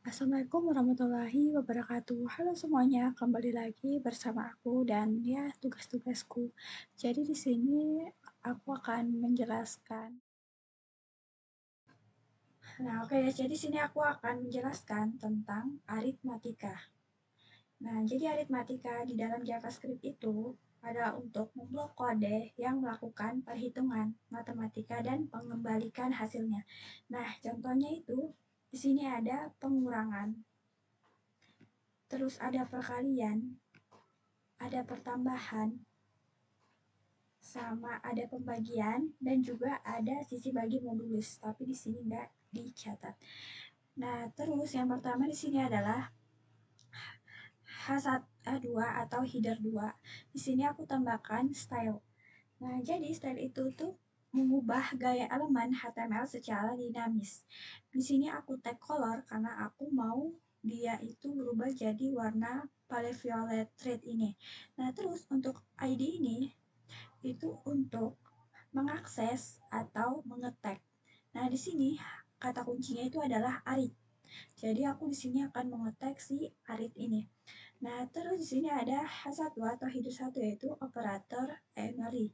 Assalamualaikum warahmatullahi wabarakatuh. Halo semuanya, kembali lagi bersama aku dan ya tugas-tugasku. Jadi di sini aku akan menjelaskan. Jadi di sini aku akan menjelaskan tentang aritmatika. Nah, jadi aritmatika di dalam JavaScript itu adalah untuk memblok kode yang melakukan perhitungan matematika dan mengembalikan hasilnya. Nah, contohnya itu di sini ada pengurangan, terus ada perkalian, ada pertambahan, sama ada pembagian, dan juga ada sisi bagi modulus, tapi di sini nggak dicatat. Nah, terus yang pertama di sini adalah H1, H2 atau header 2. Di sini aku tambahkan style. Nah, jadi style itu tuh mengubah gaya elemen HTML secara dinamis. Di sini aku tag color karena aku mau dia itu berubah jadi warna palette violet red ini. Nah, terus untuk ID ini itu untuk mengakses atau mengetek. Nah, di sini kata kuncinya itu adalah arit. Jadi aku di sini akan mengetek si arit ini. Nah, terus di sini ada H1 atau header 1 yaitu operator binary.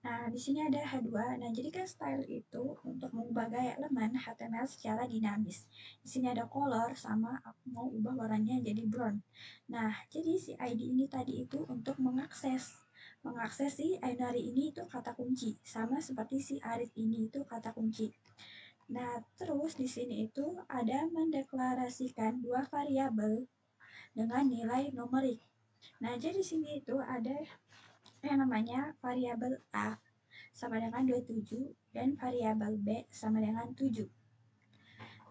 Nah, di sini ada H2. Nah, jadi kan style itu untuk mengubah gaya elemen HTML secara dinamis. Di sini ada color sama aku mau ubah warnanya jadi brown. Nah, jadi si ID ini tadi itu untuk mengakses si binary ini itu kata kunci, sama seperti si arit ini itu kata kunci. Nah, terus di sini itu ada mendeklarasikan dua variabel dengan nilai numerik. Nah, jadi di sini itu ada yang namanya variabel A sama dengan 27 dan variabel B sama dengan 7.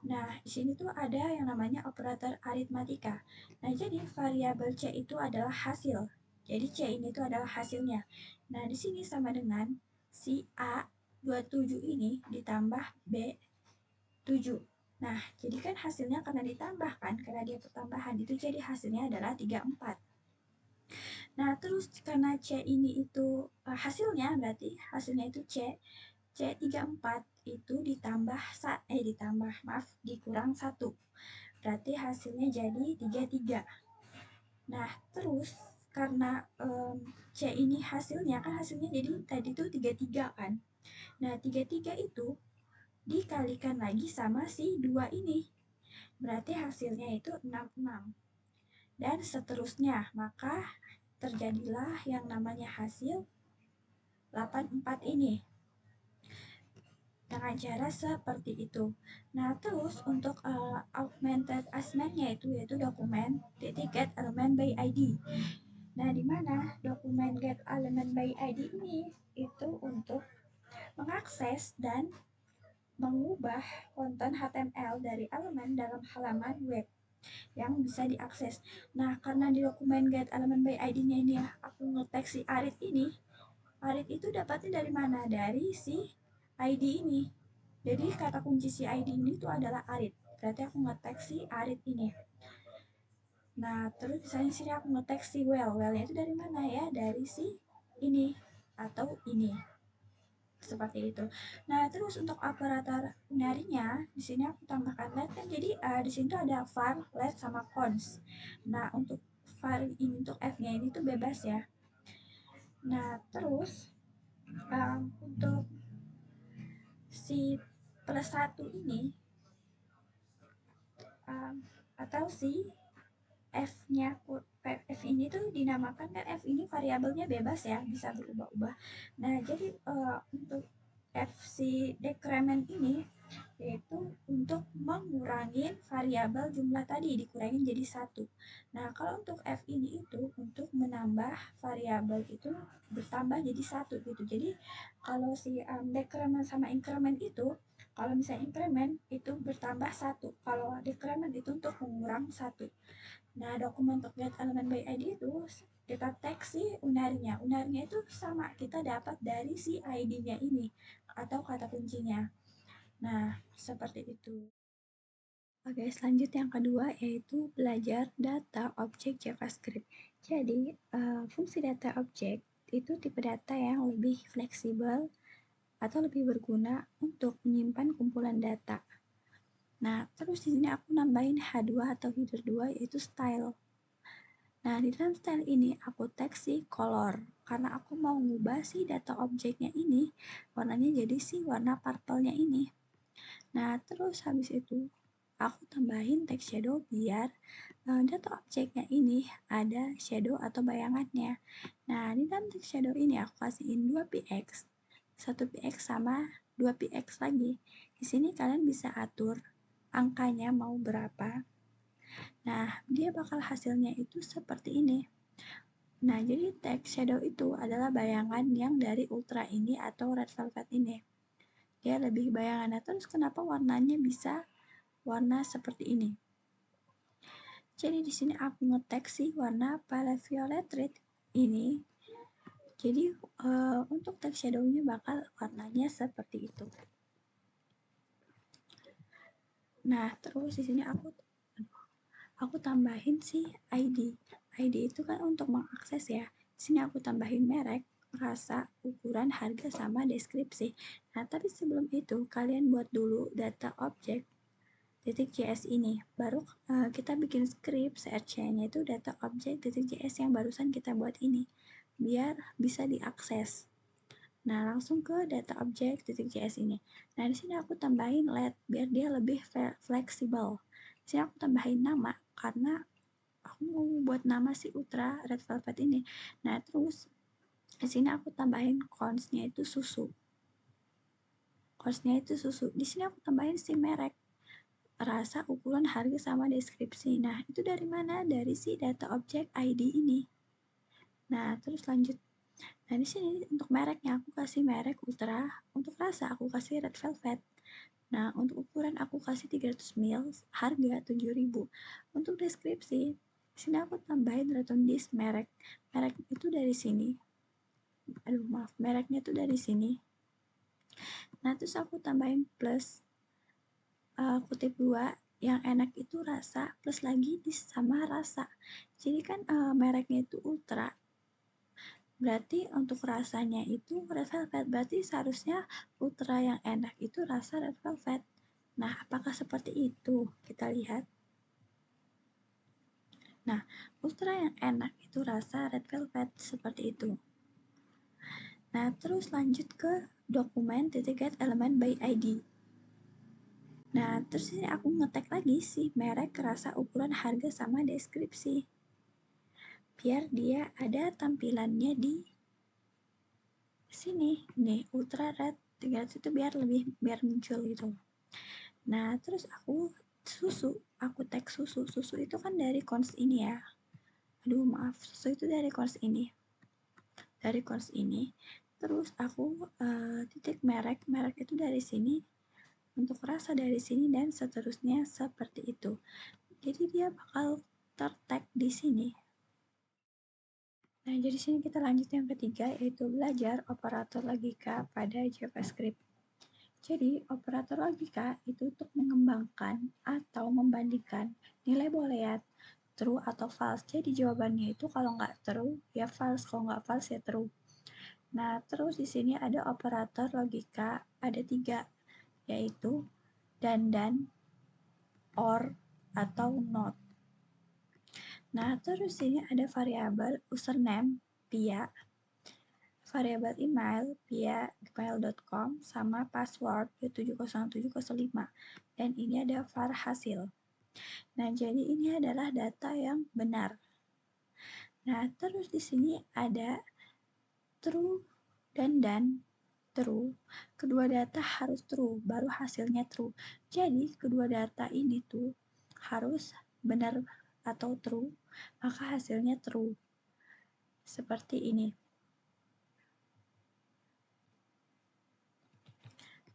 Nah, di sini tuh ada yang namanya operator aritmatika. Nah, jadi variabel C itu adalah hasil. Jadi C ini tuh adalah hasilnya. Nah, di sini sama dengan si A 27 ini ditambah B 7. Nah, jadi kan hasilnya karena ditambahkan, karena dia pertambahan, itu jadi hasilnya adalah 34. Nah, terus karena C ini itu hasilnya, berarti hasilnya itu C34 itu dikurang 1. Berarti hasilnya jadi 33. Nah, terus karena C ini hasilnya jadi tadi itu 33 kan. Nah, 33 itu dikalikan lagi sama si 2 ini. Berarti hasilnya itu 66. Dan seterusnya, maka terjadilah yang namanya hasil 84 ini. Dengan cara seperti itu. Nah, terus untuk augmented assignment-nya itu yaitu dokumen get element by ID. Nah, di mana dokumen get element by ID ini itu untuk mengakses dan mengubah konten HTML dari elemen dalam halaman web yang bisa diakses. Nah, karena di dokumen get element by ID-nya ini aku ngetek si arit ini. Arit itu dapatnya dari mana? Dari si ID ini. Jadi kata kunci si ID ini itu adalah arit. Berarti aku ngetek si arit ini. Nah, terus misalnya sini aku ngetek si well. Well-nya itu dari mana ya? Dari si ini atau ini. Seperti itu. Nah, terus untuk operator binary-nya di sini aku tambahkan let kan. Jadi di sini tuh ada var, let sama cons. Nah, untuk var ini untuk f-nya ini tuh bebas ya. Nah, terus untuk si plus 1 ini atau si F-nya F ini tuh dinamakan kan F ini variabelnya bebas ya, bisa berubah-ubah. Nah, jadi untuk F si decrement ini yaitu untuk mengurangi variabel jumlah tadi dikurangin jadi 1. Nah, kalau untuk F ini itu untuk menambah variabel itu bertambah jadi 1 gitu. Jadi kalau si decrement sama increment itu, kalau misalnya increment itu bertambah 1, kalau decrement itu untuk mengurang 1. Nah, dokumen untuk get element by ID itu kita tag si unarnya. Unarnya itu sama, kita dapat dari si ID-nya ini atau kata kuncinya. Nah, seperti itu. Oke, selanjut yang kedua yaitu belajar data objek JavaScript. Jadi, fungsi data objek itu tipe data yang lebih fleksibel atau lebih berguna untuk menyimpan kumpulan data. Nah, terus di sini aku nambahin H2 atau header 2 yaitu style. Nah, di dalam style ini aku tag si color karena aku mau ngubah si data objeknya ini warnanya jadi si warna purple-nya ini. Nah, terus habis itu aku tambahin text shadow biar data objeknya ini ada shadow atau bayangannya. Nah, di dalam text shadow ini aku kasihin 2px, 1px sama 2px lagi. Di sini kalian bisa atur angkanya mau berapa. Nah, dia bakal hasilnya itu seperti ini. Nah, jadi text shadow itu adalah bayangan yang dari ultra ini atau red velvet ini. Dia lebih bayangan. Nah, terus kenapa warnanya bisa warna seperti ini? Jadi di sini aku nge-tag si warna palette violet red ini. Jadi untuk text shadow-nya bakal warnanya seperti itu. Nah, terus di sini aku tambahin si ID. ID itu kan untuk mengakses ya. Di sini aku tambahin merek, rasa, ukuran, harga, sama deskripsi. Nah, tapi sebelum itu kalian buat dulu data objek .js ini. Baru kita bikin script CRC-nya itu data objek .js yang barusan kita buat ini. Biar bisa diakses. Nah, langsung ke data objek .js ini. Nah, di sini aku tambahin let biar dia lebih fleksibel. Di sini aku tambahin nama karena aku mau buat nama si Ultra Red Velvet ini. Nah, terus di sini aku tambahin const-nya itu susu. Const-nya itu susu. Di sini aku tambahin si merek, rasa, ukuran, harga, sama deskripsi. Nah, itu dari mana? Dari si data objek ID ini. Nah, terus lanjut. Nah, di sini untuk mereknya aku kasih merek Ultra, untuk rasa aku kasih Red Velvet. Nah, untuk ukuran aku kasih 300 ml, harga 7.000. Untuk deskripsi, di sini aku tambahin return this merek. Merek itu dari sini. Mereknya itu dari sini. Nah, terus aku tambahin plus kutip 2 yang enak itu rasa plus lagi sama rasa. Jadi kan mereknya itu Ultra. Berarti untuk rasanya itu red velvet. Berarti seharusnya Ultra yang enak itu rasa red velvet. Nah, apakah seperti itu? Kita lihat. Nah, Ultra yang enak itu rasa red velvet seperti itu. Nah, terus lanjut ke dokumen .get element by ID. Nah, terus ini aku ngetek lagi sih merek, rasa, ukuran, harga, sama deskripsi. Biar dia ada tampilannya di sini. Nih, Ultra Red 300 itu biar muncul gitu. Nah, terus aku tag susu. Susu itu kan dari const ini ya. Aduh, maaf. Susu itu dari const ini. Terus aku titik merek itu dari sini. Untuk rasa dari sini dan seterusnya seperti itu. Jadi dia bakal tertag di sini. Nah, jadi sini kita lanjut yang ketiga, yaitu belajar operator logika pada JavaScript. Jadi, operator logika itu untuk mengembangkan atau membandingkan nilai boolean true atau false. Jadi, jawabannya itu kalau nggak true, ya false. Kalau nggak false, ya true. Nah, terus di sini ada operator logika, ada 3, yaitu dan, or, atau not. Nah, terus ini ada variabel username via variabel email via gmail.com sama password 70705. Dan ini ada var hasil. Nah, jadi ini adalah data yang benar. Nah, terus di sini ada true dan true. Kedua data harus true, baru hasilnya true. Jadi, kedua data ini tuh harus benar atau true, maka hasilnya true. Seperti ini.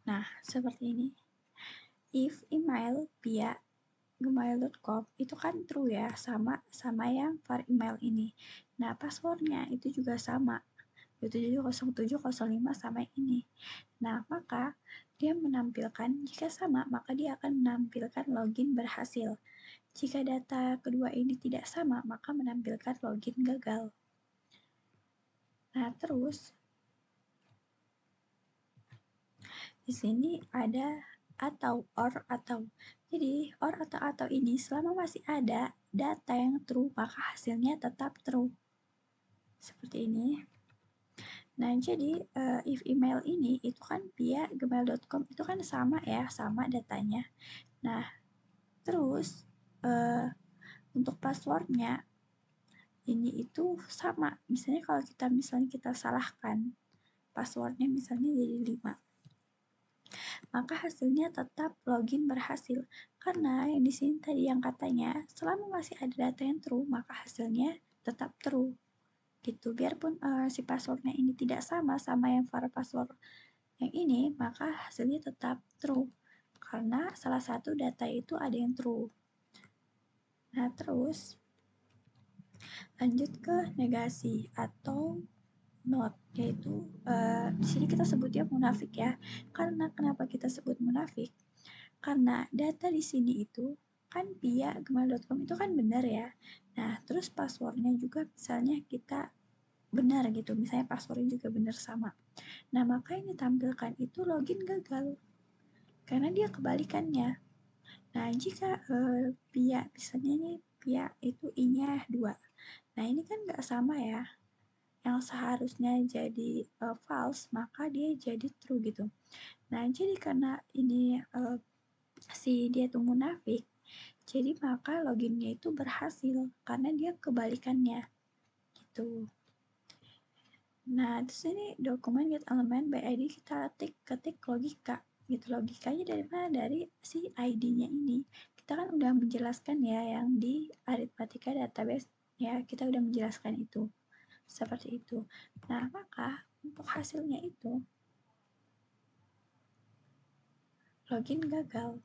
Nah, seperti ini. If email via gmail.com itu kan true ya, sama yang var email ini. Nah, passwordnya itu juga sama, 70705 sama ini. Nah, maka dia menampilkan, jika sama, maka dia akan menampilkan login berhasil. Jika data kedua ini tidak sama, maka menampilkan login gagal. Nah, terus di sini ada atau. Jadi atau ini selama masih ada data yang true maka hasilnya tetap true. Seperti ini. Nah, jadi if email ini itu kan via gmail.com itu kan sama ya, sama datanya. Nah, terus untuk passwordnya ini itu sama. Misalnya kalau kita salahkan passwordnya misalnya jadi 5, maka hasilnya tetap login berhasil. Karena yang di sini tadi yang katanya selama masih ada data yang true maka hasilnya tetap true. Gitu. Biarpun si passwordnya ini tidak sama yang password yang ini, maka hasilnya tetap true. Karena salah satu data itu ada yang true. Nah, terus lanjut ke negasi atau not, yaitu di sini kita sebutnya munafik ya. Karena kenapa kita sebut munafik? Karena data di sini itu kan via gmail.com itu kan benar ya. Nah, terus passwordnya juga misalnya kita benar gitu, misalnya passwordnya juga benar sama. Nah, maka yang ditampilkan itu login gagal karena dia kebalikannya. Nah, jika via misalnya ini via itu i-nya 2. Nah, ini kan nggak sama ya. Yang seharusnya jadi false, maka dia jadi true gitu. Nah, jadi karena ini si dia tuh munafik, jadi maka loginnya itu berhasil karena dia kebalikannya gitu. Nah, terus ini dokumen get element by ID kita ketik logika gitu. Logikanya dari mana? Dari si ID-nya ini. Kita kan udah menjelaskan ya yang di Arithmetica database ya, kita udah menjelaskan itu. Seperti itu. Nah, maka untuk hasilnya itu login gagal.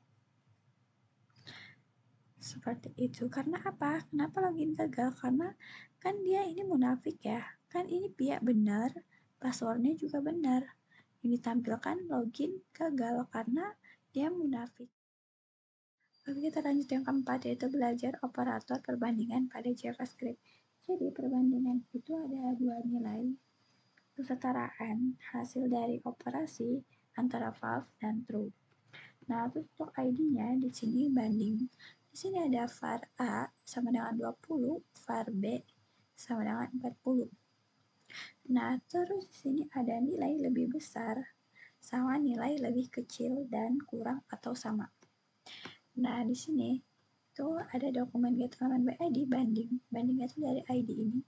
Seperti itu. Karena apa? Kenapa login gagal? Karena kan dia ini munafik ya. Kan ini pihak benar, passwordnya juga benar. Ini tampilkan login gagal karena dia munafik. Lalu kita lanjut yang keempat, yaitu belajar operator perbandingan pada JavaScript. Jadi perbandingan itu ada dua nilai kesetaraan hasil dari operasi antara false dan true. Nah, terus untuk ID-nya di sini banding. Di sini ada var A sama dengan 20, var B sama dengan 40. Nah, terus di sini ada nilai lebih besar sama nilai lebih kecil dan kurang atau sama. Nah, di sini itu ada dokumen get element by ID banding. Bandingnya itu dari ID ini.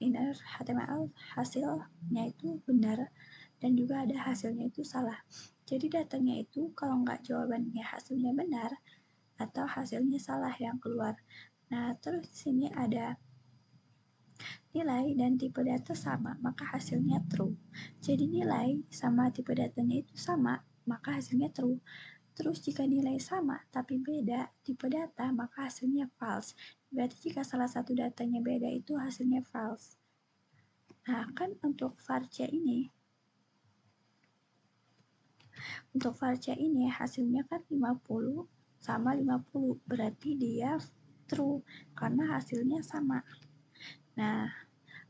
Inner HTML hasilnya itu benar dan juga ada hasilnya itu salah. Jadi datanya itu kalau nggak jawabannya hasilnya benar atau hasilnya salah yang keluar. Nah, terus di sini ada nilai dan tipe data sama, maka hasilnya true. Jadi nilai sama tipe datanya itu sama, maka hasilnya true. Terus jika nilai sama tapi beda tipe data, maka hasilnya false. Berarti jika salah satu datanya beda itu hasilnya false. Nah, kan untuk varchar ini hasilnya kan 50 sama 50, berarti dia true karena hasilnya sama. Nah,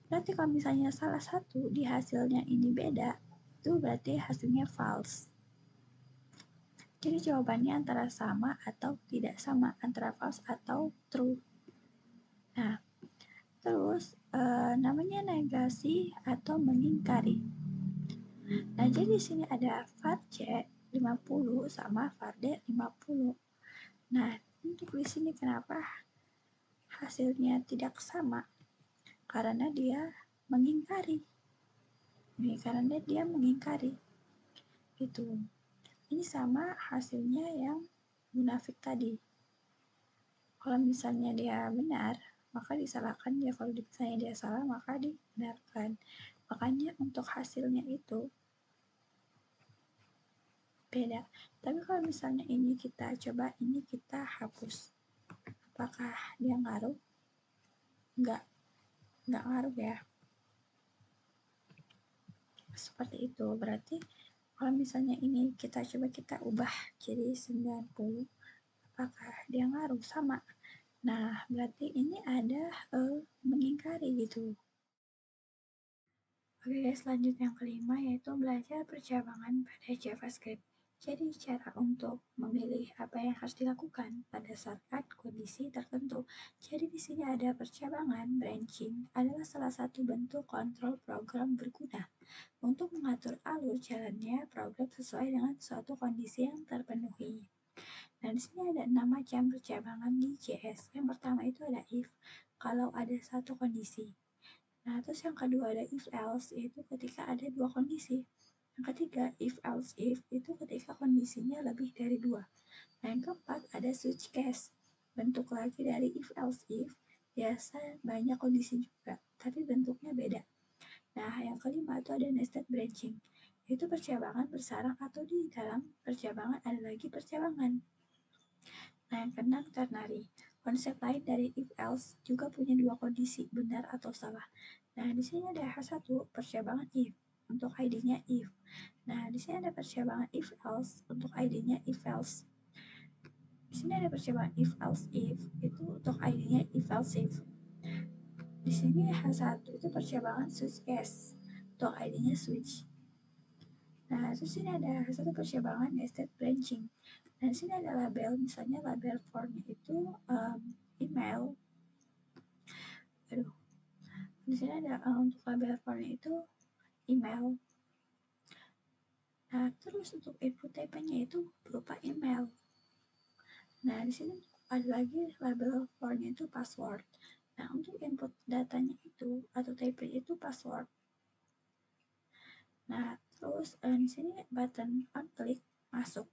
berarti kalau misalnya salah satu di hasilnya ini beda, itu berarti hasilnya false. Jadi jawabannya antara sama atau tidak sama, antara false atau true. Nah, terus namanya negasi atau mengingkari. Nah, jadi di sini ada var C 50 sama var D 50. Nah, untuk di sini kenapa hasilnya tidak sama? Karena dia mengingkari. Karena dia mengingkari. Gitu. Ini sama hasilnya yang munafik tadi. Kalau misalnya dia benar, maka disalahkan dia. Kalau misalnya dia salah, maka dibenarkan. Makanya untuk hasilnya itu beda. Tapi kalau misalnya ini kita coba, ini kita hapus. Apakah dia ngaruh? Enggak ngaruh ya. Seperti itu. Berarti kalau misalnya ini kita coba kita ubah jadi 90, apakah dia ngaruh? Sama. Nah, berarti ini ada mengingkari gitu. Oke, selanjutnya yang kelima yaitu belajar percabangan pada JavaScript. Jadi cara untuk memilih apa yang harus dilakukan pada saat kondisi tertentu. Jadi di sini ada percabangan, branching adalah salah satu bentuk kontrol program berguna untuk mengatur alur jalannya program sesuai dengan suatu kondisi yang terpenuhi. Nah, di sini ada 6 macam percabangan di JS. Yang pertama itu ada if, kalau ada satu kondisi. Nah, terus yang kedua ada if else, yaitu ketika ada dua kondisi. Yang ketiga, if else if, itu ketika kondisinya lebih dari dua. Nah, yang keempat ada switch case, bentuk lagi dari if else if, biasa banyak kondisi juga, tapi bentuknya beda. Nah, yang kelima itu ada nested branching, yaitu percabangan bersarang atau di dalam percabangan ada lagi percabangan. Nah, yang keenam ternary. Konsep lain dari if else juga punya dua kondisi, benar atau salah. Nah, di sini ada H1 percabangan if untuk ID-nya if. Nah, di sini ada percabangan if else untuk ID-nya if else. Di sini ada percabangan if else if itu untuk ID-nya if else if. Di sini H1 itu percabangan switch case untuk ID-nya switch. Nah, terus sini ada satu percabangan nested branching. Nah, di sini ada label, misalnya label formnya itu email. Aduh, di sini ada untuk label formnya itu email. Nah, terus untuk input type-nya itu berupa email. Nah, di sini ada lagi label formnya itu password. Nah, untuk input datanya itu atau type itu password. Nah, terus di sini button on click masuk.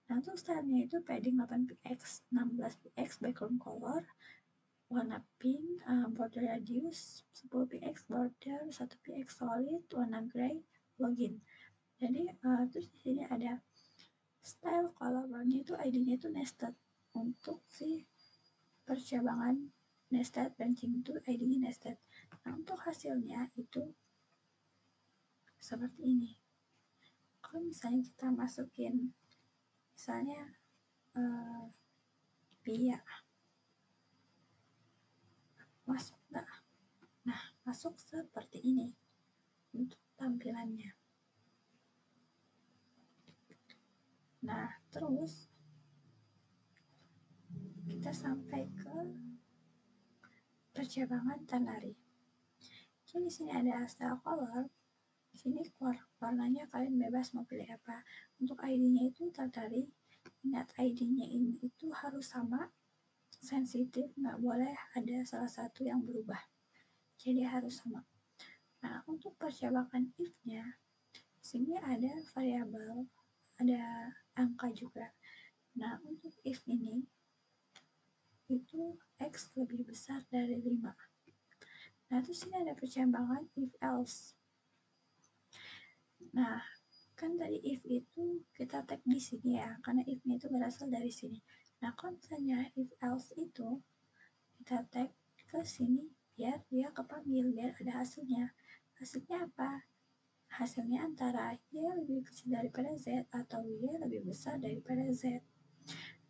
Nah, untuk stylenya itu padding 8px, 16px background color, warna pink, border radius 10px border, 1px solid, warna gray, login. Jadi terus di sini ada style colornya itu ID-nya itu nested. Untuk si percabangan nested branching itu ID-nya nested. Nah, untuk hasilnya itu seperti ini. Kalau misalnya kita masukin misalnya Pia masuk nggak? Nah, masuk seperti ini untuk tampilannya. Nah, terus kita sampai ke percabangan ternary. Jadi di sini ada style color. Di sini warnanya kalian bebas mau pilih apa. Untuk ID-nya itu ternary. Ingat ID-nya ini itu harus sama, sensitif, nggak boleh ada salah satu yang berubah. Jadi harus sama. Nah, untuk percabangan if-nya, di sini ada variabel, ada angka juga. Nah, untuk if ini itu X lebih besar dari 5. Nah, terus ini ada percabangan if else. Nah, kan tadi if itu kita tag di sini ya, karena if-nya itu berasal dari sini. Nah, kalau misalnya if else itu kita tag ke sini biar dia kepanggil, biar ada hasilnya. Hasilnya apa? Hasilnya antara Y lebih kecil daripada Z atau Y lebih besar daripada Z.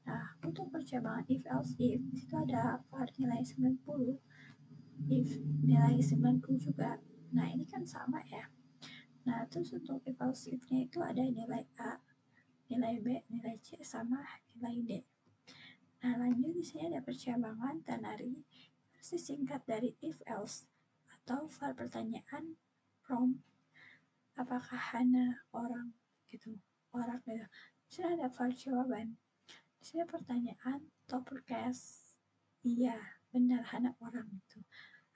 Nah, untuk percabangan if else if, itu ada var nilai 90, if nilai 90 juga. Nah, ini kan sama ya. Nah, terus untuk if else if-nya itu ada nilai A, nilai B, nilai C, sama nilai D. Nah, lanjut di sini ada percabangan ternary, versi singkat dari if else atau var pertanyaan prompt, apakah hana orang gitu, orang gitu. Di sini ada var jawaban. Di sini pertanyaan toppercase, iya benar hana orang gitu,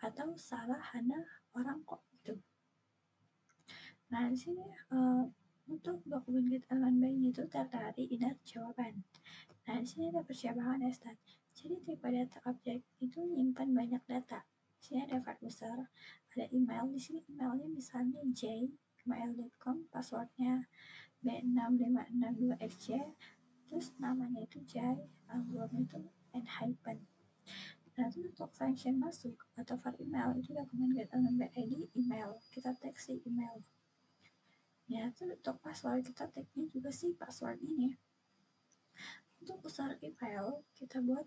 atau salah hana orang kok gitu. Nah, di sini untuk dokumen get elemen bayinya itu ternary inner jawaban. Nah, di sini ada percabangan nested. Jadi tipe data objek itu menyimpan banyak data. Di sini ada var besar, ada email. Di sini emailnya misalnya j@gmail.com, passwordnya b6562xj, terus namanya itu jay, alurnya itu n hyphen. Nah, itu untuk function masuk atau var email itu dokumen get element id email. Kita tag si email. Ya, itu untuk password kita tagnya juga si password ini. Untuk user email kita buat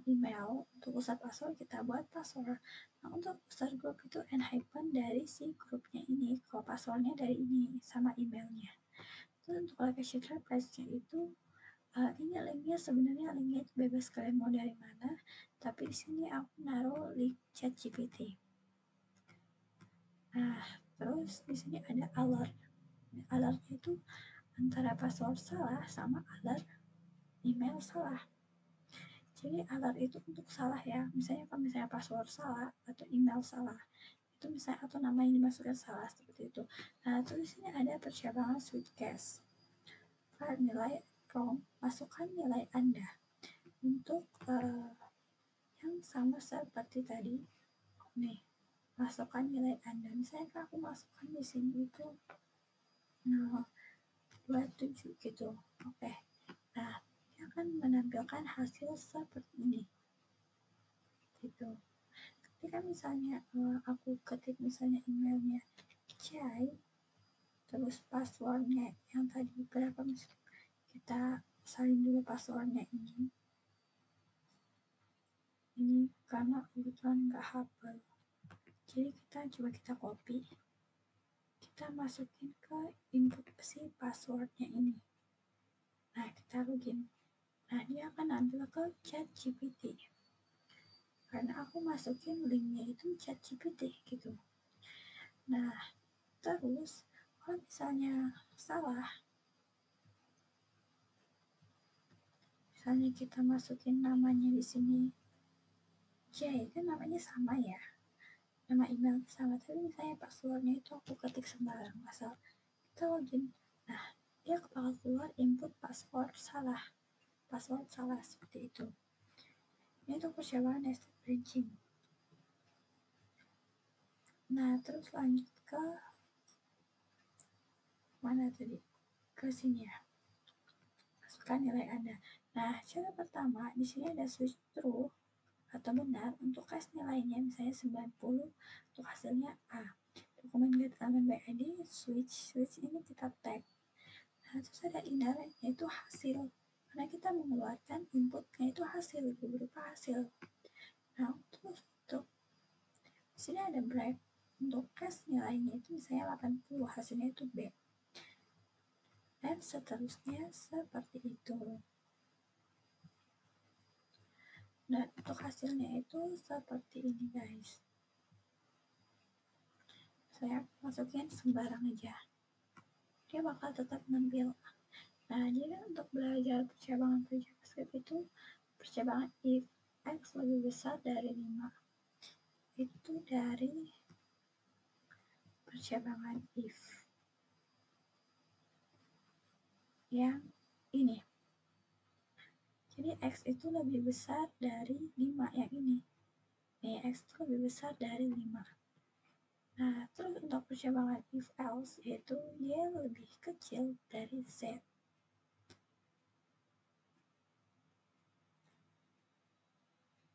email, untuk user password kita buat password. Nah, untuk user grup itu n hyphen dari si grupnya ini, kalau passwordnya dari ini sama emailnya. Untuk location reference-nya itu ini linknya sebenarnya linknya itu bebas, kalian mau dari mana, tapi di sini aku naruh link ChatGPT. Nah, terus di sini ada alert. Alertnya itu antara password salah sama alert email salah. Jadi alert itu untuk salah ya, misalnya kalau misalnya password salah atau email salah, itu misalnya atau nama yang dimasukkan salah seperti itu. Nah, terus di sini ada percabangan switch case. Nilai from, masukkan nilai Anda untuk yang sama seperti tadi. Nih, masukkan nilai Anda. Misalnya aku masukkan di sini itu 27 gitu. Oke. Nah, dia akan menampilkan hasil seperti ini. Gitu. Ketika misalnya aku ketik misalnya emailnya Jai, terus passwordnya yang tadi berapa, kita salin dulu passwordnya ini karena kebetulan nggak hafal. Jadi kita copy, kita masukin ke input si passwordnya ini. Nah, kita login. Nah, dia akan ambil ke ChatGPT. Karena aku masukin linknya itu ChatGPT gitu. Nah, terus kalau misalnya salah, misalnya kita masukin namanya di sini J, kan namanya sama ya, nama email sama, tapi misalnya passwordnya itu aku ketik sembarang asal kita login. Nah, dia bakal keluar input password salah seperti itu. Ini untuk percobaan nested branching. Nah, terus lanjut ke mana tadi? Ke sini ya. Masukkan nilai Anda. Nah, cara pertama di sini ada switch true atau benar untuk case nilainya, misalnya 90 untuk hasilnya A. Dokumen get element by ID switch ini kita tag. Nah, terus ada indirect, yaitu hasil, karena kita mengeluarkan inputnya itu hasil, berupa hasil. Nah, terus untuk di sini ada break untuk case nilainya itu misalnya 80, hasilnya itu B, dan seterusnya seperti itu. Dan untuk hasilnya itu seperti ini guys. Saya masukin sembarang aja, dia bakal tetap ngambil. Nah, jadi untuk belajar percabangan JavaScript itu percabangan if x lebih besar dari 5, itu dari percabangan if yang ini. Jadi x itu lebih besar dari 5 yang ini. Nih, x itu lebih besar dari 5. Nah, terus untuk percabangan if else yaitu y lebih kecil dari z.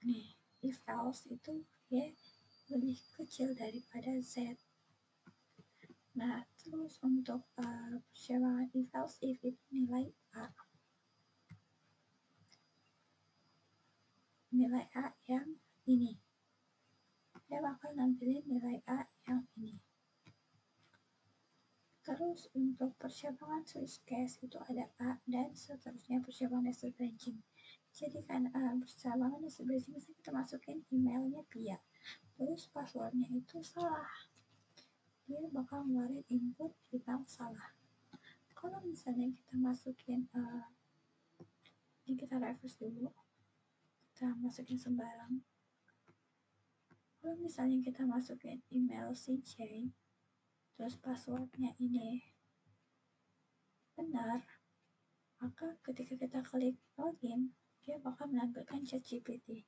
Nih, if else itu y lebih kecil daripada z. Nah, terus untuk percabangan if else if itu nilai A. Nilai A yang ini. Dia bakal nampilin nilai A yang ini. Terus untuk percabangan switch case itu ada A dan seterusnya percabangan nested branching. Jadi kan percabangan nested branching misalnya kita masukin emailnya Pia, terus passwordnya itu salah, dia bakal ngeluarin input email salah. Kalau misalnya kita masukin ini kita reverse dulu, kita masukin sembarang. Kalau misalnya kita masukin email CJ, terus passwordnya ini benar, maka ketika kita klik login, dia bakal menampilkan ChatGPT.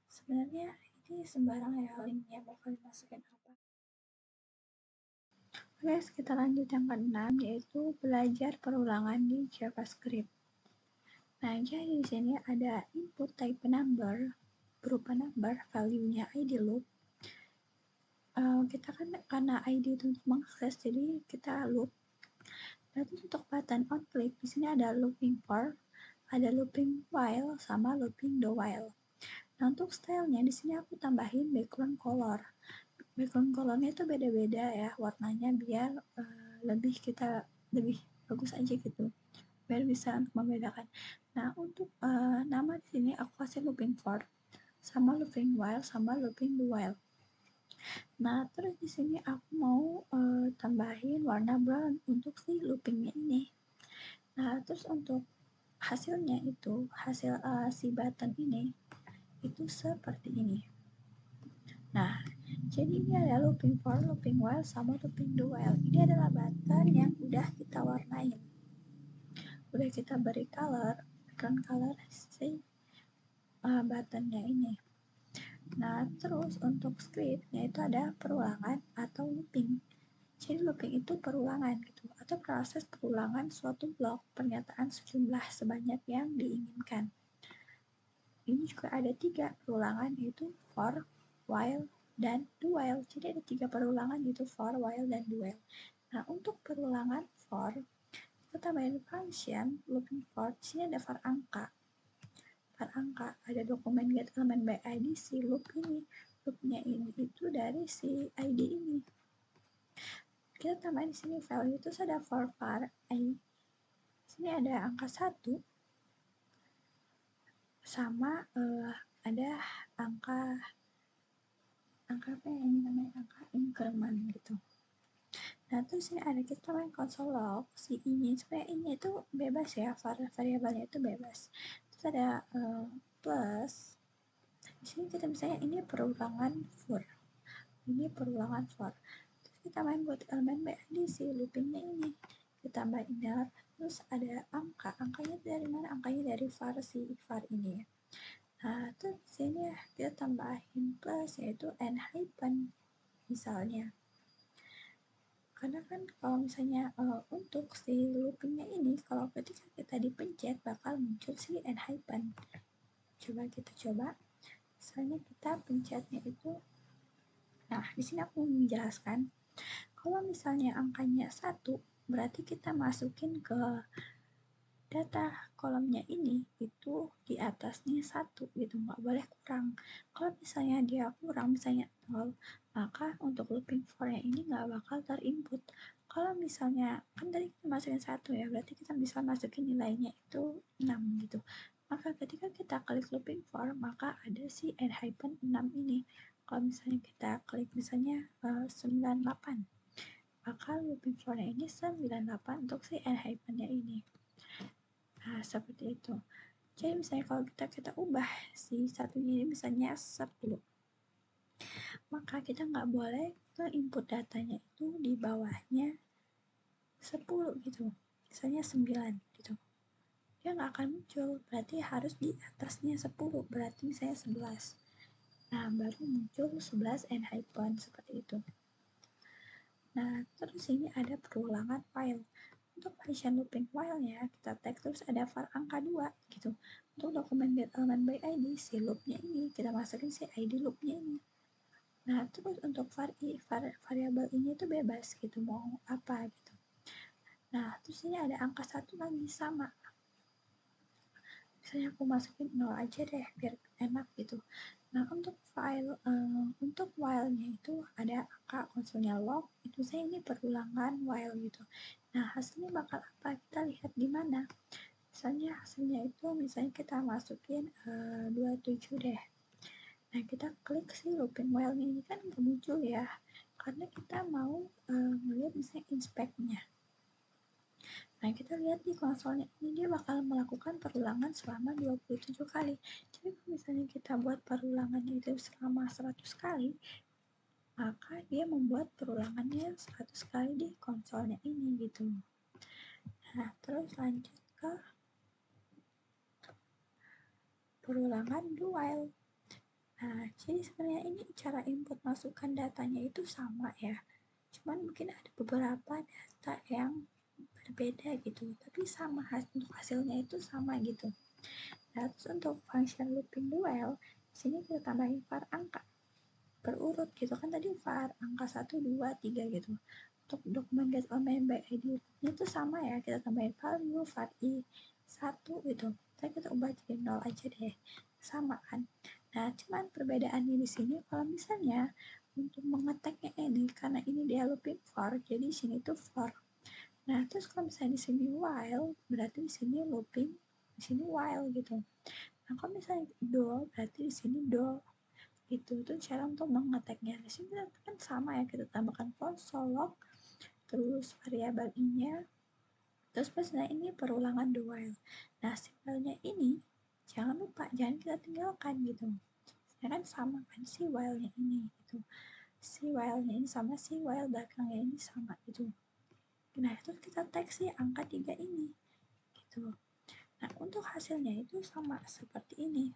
Sebenarnya ini sembarang ya linknya bakal dimasukin apa. Oke, kita lanjut yang ke-6, yaitu belajar perulangan di JavaScript. Nah, jadi di sini ada input type number berupa number, value-nya ID loop. Kita kan karena ID itu untuk mengakses, jadi kita loop. Berarti untuk button on click di sini ada looping for, ada looping while, sama looping the while. Nah, untuk stylenya di sini aku tambahin background color. Background colornya itu beda-beda ya warnanya biar lebih bagus aja gitu biar bisa untuk membedakan. Nah untuk nama di sini aku kasih looping for sama looping while sama looping do while. Nah terus di sini aku mau tambahin warna brown untuk si loopingnya ini. Nah terus untuk hasilnya itu hasil si button ini itu seperti ini. Nah jadi ini ada looping for, looping while, sama looping do while. Ini adalah button yang udah kita warnain, udah kita beri background color si buttonnya ini. Nah terus untuk scriptnya itu ada perulangan atau looping. Jadi looping itu perulangan gitu, atau proses perulangan suatu blok pernyataan sejumlah sebanyak yang diinginkan. Ini juga ada 3 perulangan, yaitu for, while, dan do while. Jadi ada 3 perulangan, yaitu for, while, dan do while. Nah untuk perulangan for, kita tambahin function looping for. Di sini ada var angka. Var angka ada dokumen get element by id si loop ini. Loopnya ini itu dari si id ini. Kita tambahin di sini value, terus ada for var i. Sini ada angka 1 sama ada angka apa ya, ini namanya angka increment gitu. Nah terus ini ada kita main console log si ini, supaya ini itu bebas ya, variabelnya itu bebas. Terus ada plus. Di sini kita misalnya ini perulangan for, ini perulangan for. Terus kita main buat elemen BID si loopingnya ini, kita tambah inner. Terus ada angkanya dari mana? Angkanya dari var si var ini. Nah terus sini ya kita tambahin plus, yaitu n hyphen misalnya. Karena kan kalau misalnya untuk si loopingnya ini, kalau ketika kita dipencet bakal muncul si n hyphen. Coba kita coba. Misalnya kita pencetnya itu, nah di sini aku mau menjelaskan. Kalau misalnya angkanya 1, berarti kita masukin ke data kolomnya ini itu di atasnya 1 gitu, nggak boleh kurang. Kalau misalnya dia kurang, misalnya 0, maka untuk looping for-nya ini nggak bakal terinput. Kalau misalnya kan tadi kita masukin 1 ya, berarti kita bisa masukin nilainya itu 6 gitu. Maka ketika kita klik looping for, maka ada si n-6 ini. Kalau misalnya kita klik misalnya 98, maka looping for-nya ini 98 untuk si n-nya ini. Nah, seperti itu. Jadi misalnya kalau kita ubah si satunya ini misalnya 10, maka kita nggak boleh ke input datanya itu di bawahnya 10 gitu. Misalnya 9 gitu. Dia nggak akan muncul, berarti harus di atasnya 10, berarti misalnya 11. Nah, baru muncul 11 n hyphen seperti itu. Nah, terus ini ada perulangan file. Untuk function looping while-nya, kita tag terus ada var angka 2 gitu. Untuk dokumen get element by id, si loop-nya ini, kita masukin si id loop-nya ini. Nah, terus untuk variabel ini itu bebas gitu, mau apa gitu. Nah, terus ini ada angka 1 lagi sama. Misalnya aku masukin 0 aja deh, biar enak gitu. Nah, untuk untuk while-nya itu ada angka konsolnya log, itu saya ini perulangan while gitu. Nah, hasilnya bakal apa? Kita lihat di mana. Misalnya hasilnya itu, misalnya kita masukin 27 deh. Nah, kita klik si looping while-nya ini kan nggak muncul ya, karena kita mau melihat misalnya inspect-nya. Nah, kita lihat di konsolnya ini dia bakal melakukan perulangan selama 27 kali. Jadi kalau misalnya kita buat perulangannya itu selama 100 kali, maka dia membuat perulangannya 100 kali di konsolnya ini gitu. Nah, terus lanjut ke perulangan do while. Nah, jadi sebenarnya ini cara input masukkan datanya itu sama ya. Cuman mungkin ada beberapa data yang berbeda gitu, tapi sama untuk hasilnya itu sama gitu. Nah, terus untuk function looping do while, sini kita tambahin var angka berurut gitu kan, tadi var angka 1, 2, 3 gitu. Untuk dokumen get element by id itu sama ya, kita tambahin value var i 1 gitu. Tapi kita ubah jadi 0 aja deh. Sama kan? Nah, cuman perbedaannya di sini kalau misalnya untuk mengeteknya ini, karena ini dia looping for, jadi sini tuh for. Nah, terus kalau misalnya di sini while, berarti di sini looping, di sini while gitu. Nah, kalau misalnya do, berarti di sini do. Itu cara untuk mengeteknya. Di sini kan sama ya, kita tambahkan console log, terus variabel i-nya, terus misalnya ini perulangan do while. Nah, simbolnya ini jangan lupa, jangan kita tinggalkan gitu. Ya kan sama kan si while-nya ini gitu. Si while-nya ini sama si while belakangnya ini sama gitu. Nah, terus kita teks si angka 3 ini gitu. Nah, untuk hasilnya itu sama seperti ini.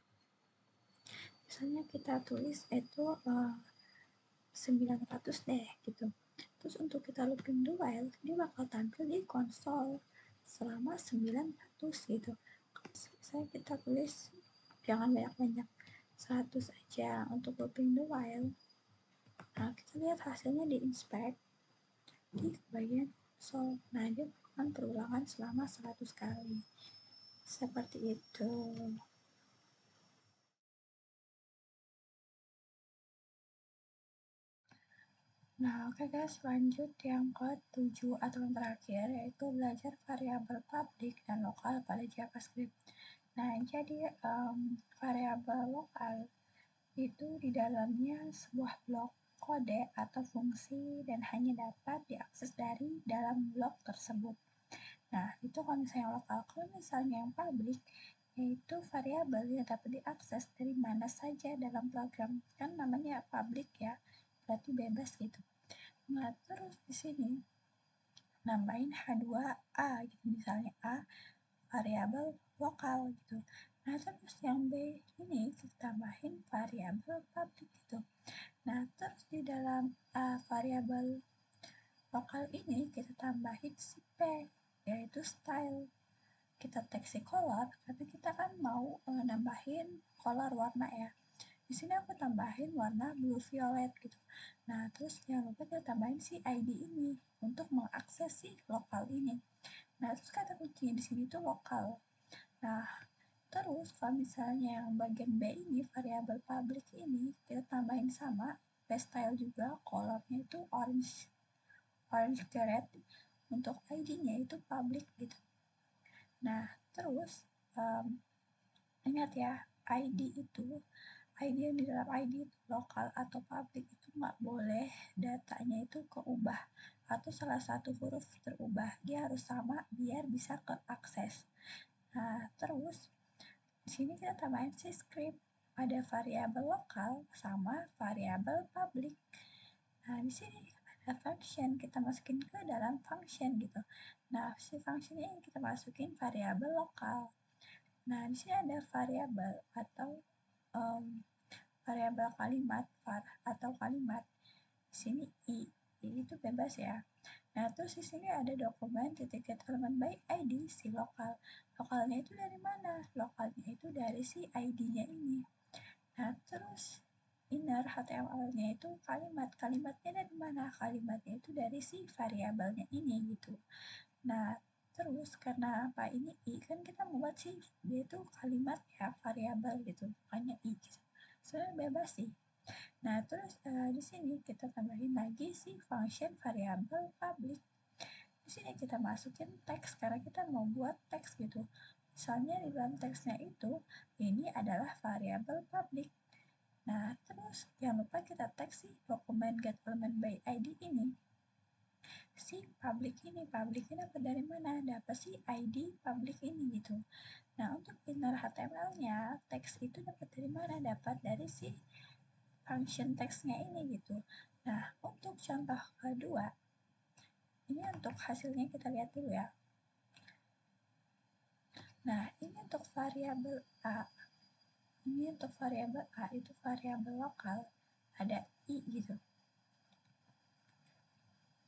Misalnya kita tulis itu 900 deh gitu. Terus untuk kita looping do while, dia bakal tampil di konsol selama 900 gitu. Misalnya kita tulis jangan banyak-banyak, 100 aja untuk looping do while. Nah, kita lihat hasilnya di inspect di bagian konsol. Nah, dia akan perulangan selama 100 kali. Seperti itu. Nah, oke guys, lanjut yang ke-7 atau yang terakhir, yaitu belajar variabel publik dan lokal pada JavaScript. Nah, jadi variabel lokal itu di dalamnya sebuah blok kode atau fungsi dan hanya dapat diakses dari dalam blok tersebut. Nah, itu kalau misalnya lokal. Kalau misalnya yang publik, yaitu variabel yang dapat diakses dari mana saja dalam program. Kan namanya publik ya, berarti bebas gitu. Nah, terus di sini nambahin H2A gitu, misalnya A variabel lokal gitu. Nah, terus yang B ini kita tambahin variabel publik gitu. Nah, terus di dalam variabel lokal ini kita tambahin si P, yaitu style. Kita teks si color, tapi kita kan mau nambahin color warna ya. Di sini aku tambahin warna blue violet gitu. Nah, terus jangan lupa kita tambahin si ID ini untuk mengakses si lokal ini. Nah, terus kata kuncinya di sini tuh lokal. Nah, terus kalau misalnya yang bagian B ini, variabel public ini, kita tambahin sama, style juga, colornya itu orange caret, untuk ID-nya itu public gitu. Nah, terus ingat ya, ID yang di dalam ID itu lokal atau public itu nggak boleh datanya itu keubah atau salah satu huruf terubah. Dia harus sama biar bisa keakses. Nah, terus di sini kita tambahin si script. Ada variabel lokal sama variabel public. Nah, di sini ada function, kita masukin ke dalam function gitu. Nah, si function ini kita masukin variabel lokal. Nah, di sini ada variabel atau variabel kalimat var atau kalimat. Di sini i itu bebas ya. Nah, terus di sini ada dokumen titik get element by id si lokal. Lokalnya itu dari mana? Lokalnya itu dari si id-nya ini. Nah, terus inner HTML-nya itu kalimat. Kalimatnya dari mana? Kalimatnya itu dari si variabelnya ini gitu. Nah, terus karena apa ini i kan kita membuat sih dia itu kalimat ya, variabel gitu, bukannya i gitu. Sebenarnya bebas sih. Nah, terus di sini kita tambahin lagi si function variabel public. Di sini kita masukin teks karena kita mau buat teks gitu. Misalnya di dalam teksnya itu ini adalah variabel public. Nah, terus jangan lupa kita teks si dokumen get element by id ini. Si public ini dapat dari mana? Dapat si id public ini gitu. Nah, untuk inner HTML-nya, teks itu dapat dari mana? Dapat dari si function teksnya ini gitu. Nah, untuk contoh kedua, ini untuk hasilnya kita lihat dulu ya. Nah, ini untuk variabel A. Ini untuk variabel A itu variabel lokal, ada i gitu.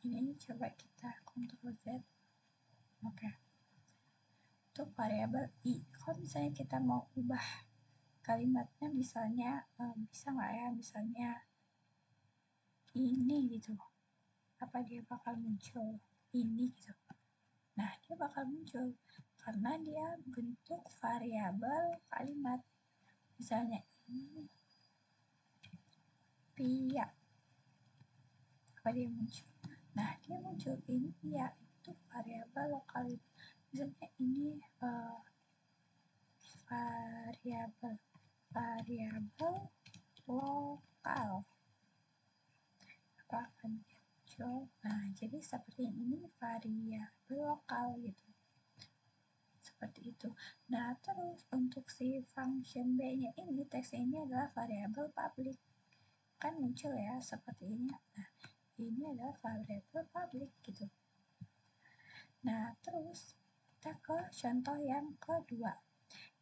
Ini coba kita Ctrl Z. Oke. Untuk variabel i, kalau misalnya kita mau ubah kalimatnya, misalnya bisa nggak ya, misalnya ini gitu, apa dia bakal muncul ini gitu. Nah, dia bakal muncul karena dia bentuk variabel kalimat. Misalnya ini pia, apa dia muncul? Nah, dia muncul ini pia. untuk variabel lokal. Misalnya ini variabel lokal apa akan muncul. Nah, jadi seperti ini variabel lokal gitu. Seperti itu. Nah, terus untuk si function B-nya ini, teksnya ini adalah variabel public. Kan muncul ya seperti ini. Nah, ini adalah variabel public gitu. Nah, terus kita ke contoh yang kedua,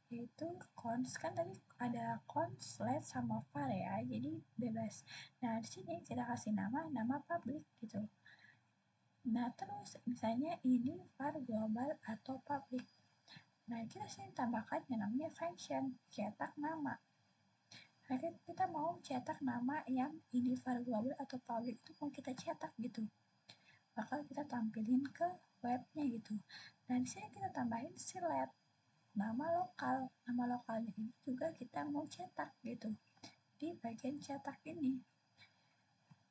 yaitu const. Kan tadi ada const, let sama var ya, jadi bebas. Nah, di sini kita kasih nama public gitu. Nah, terus misalnya ini var global atau public. Nah, kita sini tambahkan yang namanya function, cetak nama. Nah, kita mau cetak nama yang ini var global atau public itu mau kita cetak gitu. Bakal kita tampilin ke webnya gitu. Nah, di sini kita tambahin select nama lokal. Nama lokalnya ini juga kita mau cetak gitu di bagian cetak ini.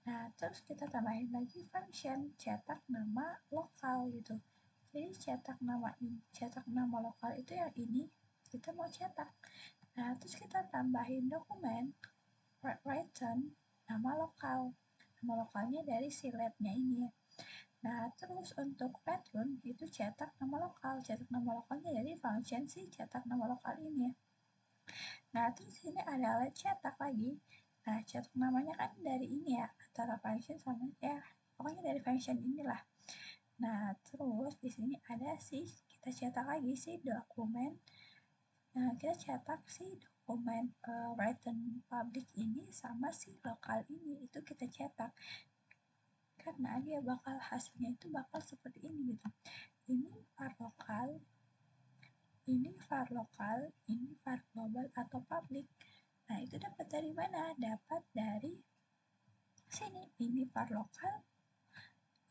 Nah, terus kita tambahin lagi function cetak nama lokal gitu. Jadi cetak nama lokal itu yang ini kita mau cetak. Nah, terus kita tambahin dokumen return nama lokal. Nama lokalnya dari si lab-nya ini. Nah, terus untuk return itu cetak nama lokal. Cetak nama lokalnya dari function si cetak nama lokal ini. Nah, terus ini ada cetak lagi. Nah, cetak namanya kan dari ini ya, antara function sama ya, pokoknya dari function inilah. Nah, terus di sini ada sih, kita cetak lagi sih dokumen. Nah, kita cetak si dokumen written public ini sama si lokal ini, itu kita cetak. Karena dia bakal hasilnya itu bakal seperti ini gitu. Ini var lokal, ini var lokal, ini var global atau public. Nah, itu dapat dari mana? Dapat dari sini. Ini var lokal,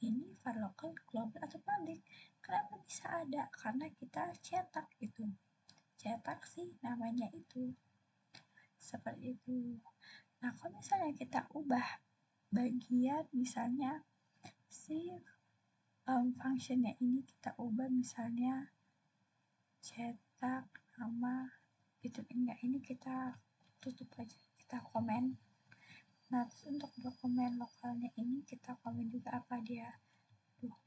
ini var lokal, global atau public. Kenapa bisa ada? Karena kita cetak gitu. Cetak sih namanya itu. Seperti itu. Nah, kalau misalnya kita ubah bagian misalnya si functionnya ini kita ubah misalnya cetak nama gitu, enggak, ini kita tutup aja, kita komen. Nah, terus untuk dokumen lokalnya ini kita komen juga apa dia.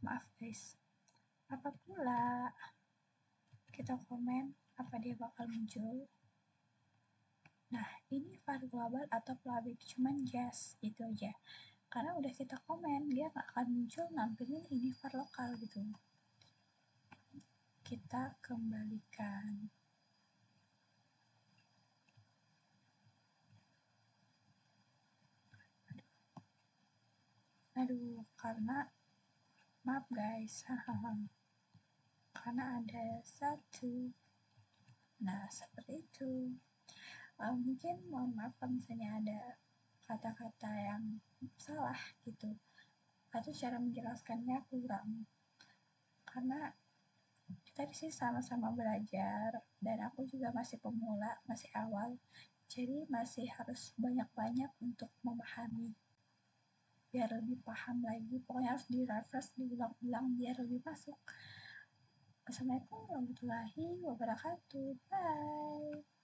Maaf guys, apa pula kita komen apa dia bakal muncul. Nah, ini var global atau public, cuman just gitu aja. Karena udah kita komen, dia nggak akan muncul nampilin ini var lokal gitu. Kita kembalikan. Aduh, karena maaf guys, karena ada satu. Nah, seperti itu. Mungkin mohon maaf kalau misalnya ada kata-kata yang salah gitu, atau cara menjelaskannya kurang. Karena kita di sini sama-sama belajar, dan aku juga masih pemula, masih awal, jadi masih harus banyak-banyak untuk memahami biar lebih paham lagi. Pokoknya harus di-refresh, diulang-ulang biar lebih masuk. Assalamualaikum warahmatullahi wabarakatuh. Bye.